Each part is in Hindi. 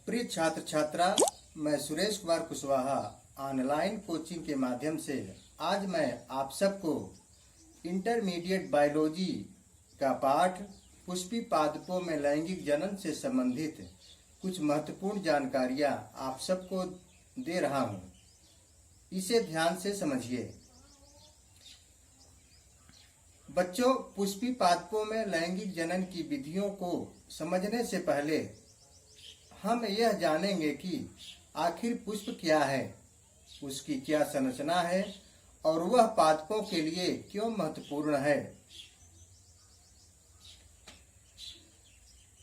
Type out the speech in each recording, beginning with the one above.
प्रिय छात्र छात्रा, मैं सुरेश कुमार कुशवाहा ऑनलाइन कोचिंग के माध्यम से आज मैं आप सबको इंटरमीडिएट बायोलॉजी का पाठ पुष्पी पादपों में लैंगिक जनन से संबंधित कुछ महत्वपूर्ण जानकारियां आप सबको दे रहा हूं। इसे ध्यान से समझिए। बच्चों, पुष्पी पादपों में लैंगिक जनन की विधियों को समझने से पहले हम यह जानेंगे कि आखिर पुष्प क्या है, उसकी क्या संरचना है और वह पादपों के लिए क्यों महत्वपूर्ण है।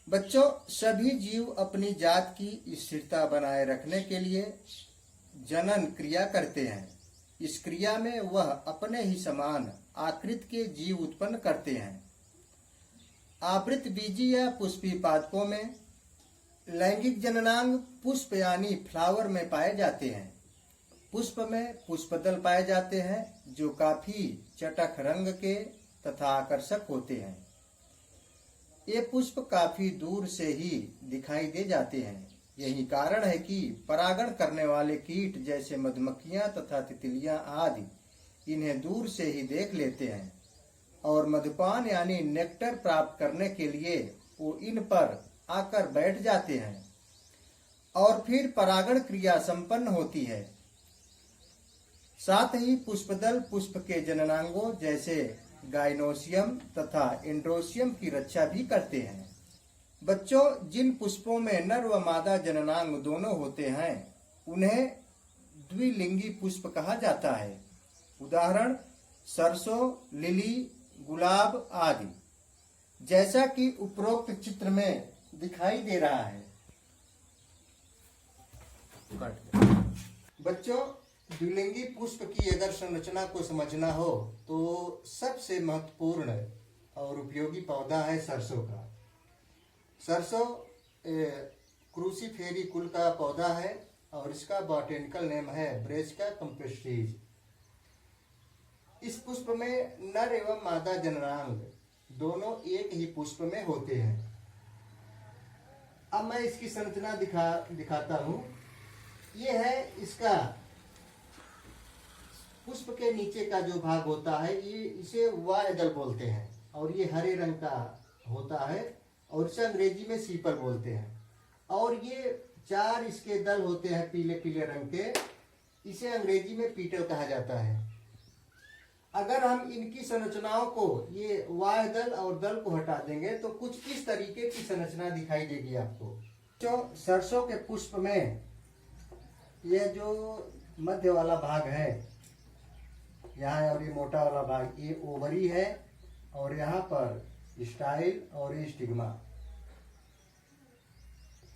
बच्चों, सभी जीव अपनी जात की स्थिरता बनाए रखने के लिए जनन क्रिया करते हैं। इस क्रिया में वह अपने ही समान आकृति के जीव उत्पन्न करते हैं। आवृतबीजी या पुष्पी पादपों में लैंगिक जननांग पुष्प यानी फ्लावर में पाए जाते हैं। पुष्प में पुष्पदल पाए जाते हैं जो काफी चटक रंग के तथा आकर्षक होते हैं। ये पुष्प काफी दूर से ही दिखाई दे जाते हैं। यही कारण है कि परागण करने वाले कीट जैसे मधुमक्खियां तथा तितलियां आदि इन्हें दूर से ही देख लेते हैं और मधुपान यानी नेक्टर प्राप्त करने के लिए वो इन पर आकर बैठ जाते हैं और फिर परागण क्रिया संपन्न होती है। साथ ही पुष्पदल पुष्प के जननांगों जैसे गाइनोसियम तथा एंड्रोसियम की रक्षा भी करते हैं। बच्चों, जिन पुष्पों में नर व मादा जननांग दोनों होते हैं उन्हें द्विलिंगी पुष्प कहा जाता है। उदाहरण सरसों, लिली, गुलाब आदि, जैसा कि उपरोक्त चित्र में दिखाई दे रहा है। बच्चों, द्विलिंगी पुष्प की अगर संरचना को समझना हो तो सबसे महत्वपूर्ण और उपयोगी पौधा है सरसों का। सरसों क्रूसीफेरी कुल का पौधा है और इसका बॉटेनिकल नेम है ब्रेसिका कंप्रेस्टिज। इस पुष्प में नर एवं मादा जननांग दोनों एक ही पुष्प में होते हैं। अब मैं इसकी संरचना दिखाता हूँ। ये है इसका पुष्प के नीचे का जो भाग होता है, ये इसे वायदल बोलते हैं और ये हरे रंग का होता है और इसे अंग्रेजी में सीपल बोलते हैं। और ये चार इसके दल होते हैं पीले पीले रंग के, इसे अंग्रेजी में पीटल कहा जाता है। अगर हम इनकी संरचनाओं को, ये वाय दल और दल को हटा देंगे तो कुछ इस तरीके की संरचना दिखाई देगी आपको। जो सरसों के पुष्प में यह जो मध्य वाला भाग है यहाँ और ये मोटा वाला भाग, ये ओवरी है और यहाँ पर स्टाइल और ये स्टिग्मा।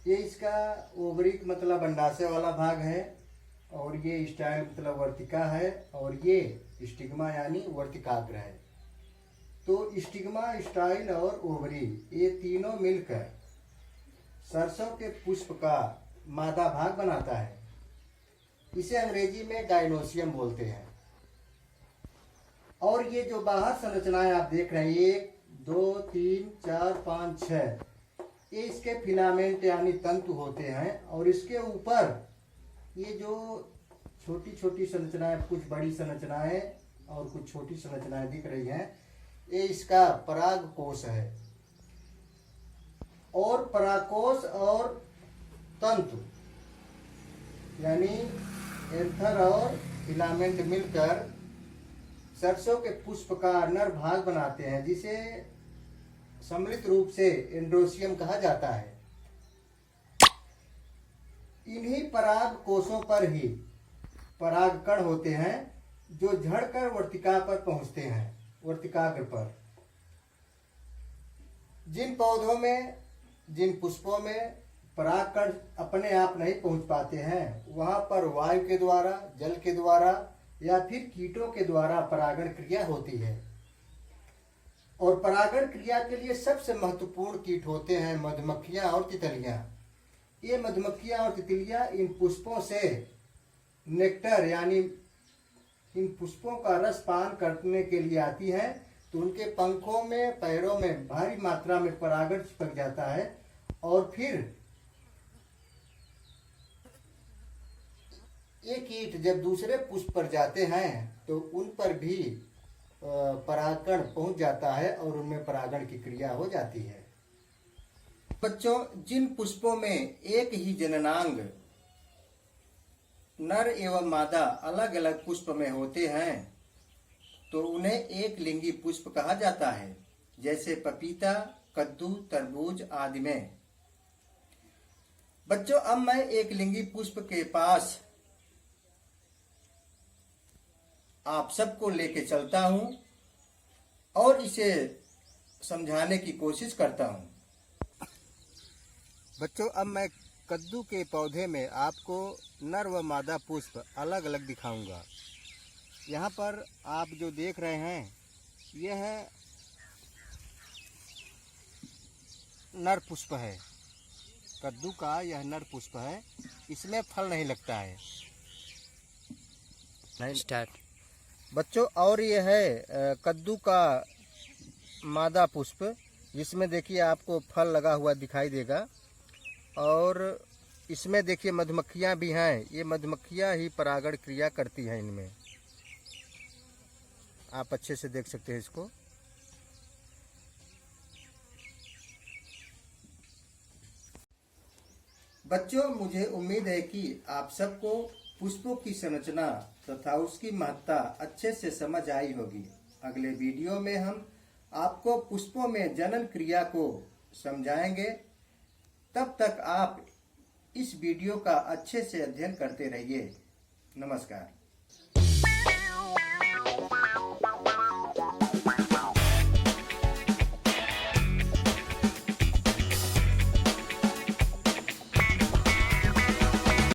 ये इसका ओवरी मतलब अंडाशय वाला भाग है और ये स्टाइल मतलब वर्तिका है और ये स्टिग्मा यानी वर्तिकाग्र है। तो स्टिग्मा, स्टाइल और ओवरी ये तीनों मिलकर सरसों के पुष्प का मादा भाग बनाता है। इसे अंग्रेजी में गाइनोसियम बोलते हैं। और ये जो बाहर संरचनाएं आप देख रहे हैं, 1, 2, 3, 4, 5, 6, ये इसके फिलामेंट यानी तंतु होते हैं। और इसके ऊपर ये जो छोटी छोटी संरचनाएं, कुछ बड़ी संरचनाएं और कुछ छोटी संरचनाएं दिख रही हैं, ये इसका पराग कोश है। और परागकोश और तंतु यानी एंथर और फिलामेंट मिलकर सरसों के पुष्प का नर भाग बनाते हैं, जिसे सम्मिलित रूप से एंड्रोसियम कहा जाता है। इन्हीं पराग कोशों पर ही परागकण होते हैं जो झड़कर वर्तिका पर पहुंचते हैं, वर्तिकाग्र पर। जिन पौधों में, जिन पुष्पों में परागकण अपने आप नहीं पहुंच पाते हैं, वहां पर वायु के द्वारा, जल के द्वारा या फिर कीटों के द्वारा परागण क्रिया होती है। और परागण क्रिया के लिए सबसे महत्वपूर्ण कीट होते हैं मधुमक्खियां और तितलियां। ये मधुमक्खियां और तितलियां इन पुष्पों से नेक्टर यानी इन पुष्पों का रस पान करने के लिए आती हैं। तो उनके पंखों में, पैरों में भारी मात्रा में परागण चिपक जाता है और फिर ये कीट जब दूसरे पुष्प पर जाते हैं तो उन पर भी परागकण पहुंच जाता है और उनमें परागण की क्रिया हो जाती है। बच्चों, जिन पुष्पों में एक ही जननांग नर एवं मादा अलग अलग पुष्प में होते हैं तो उन्हें एक लिंगी पुष्प कहा जाता है, जैसे पपीता, कद्दू, तरबूज आदि में। बच्चों, अब मैं एक लिंगी पुष्प के पास आप सबको लेके चलता हूं और इसे समझाने की कोशिश करता हूं। बच्चों, अब मैं कद्दू के पौधे में आपको नर व मादा पुष्प अलग अलग दिखाऊंगा। यहाँ पर आप जो देख रहे हैं यह नर पुष्प है। कद्दू का यह नर पुष्प है, इसमें फल नहीं लगता है। स्टार्ट। बच्चों, और यह है कद्दू का मादा पुष्प, जिसमें देखिए आपको फल लगा हुआ दिखाई देगा और इसमें देखिए मधुमक्खियां भी हैं। ये मधुमक्खियां ही परागण क्रिया करती हैं इनमें। आप अच्छे से देख सकते हैं इसको। बच्चों, मुझे उम्मीद है कि आप सबको पुष्पों की संरचना तथा उसकी महत्ता अच्छे से समझ आई होगी। अगले वीडियो में हम आपको पुष्पों में जनन क्रिया को समझाएंगे। तब तक आप इस वीडियो का अच्छे से अध्ययन करते रहिए। नमस्कार।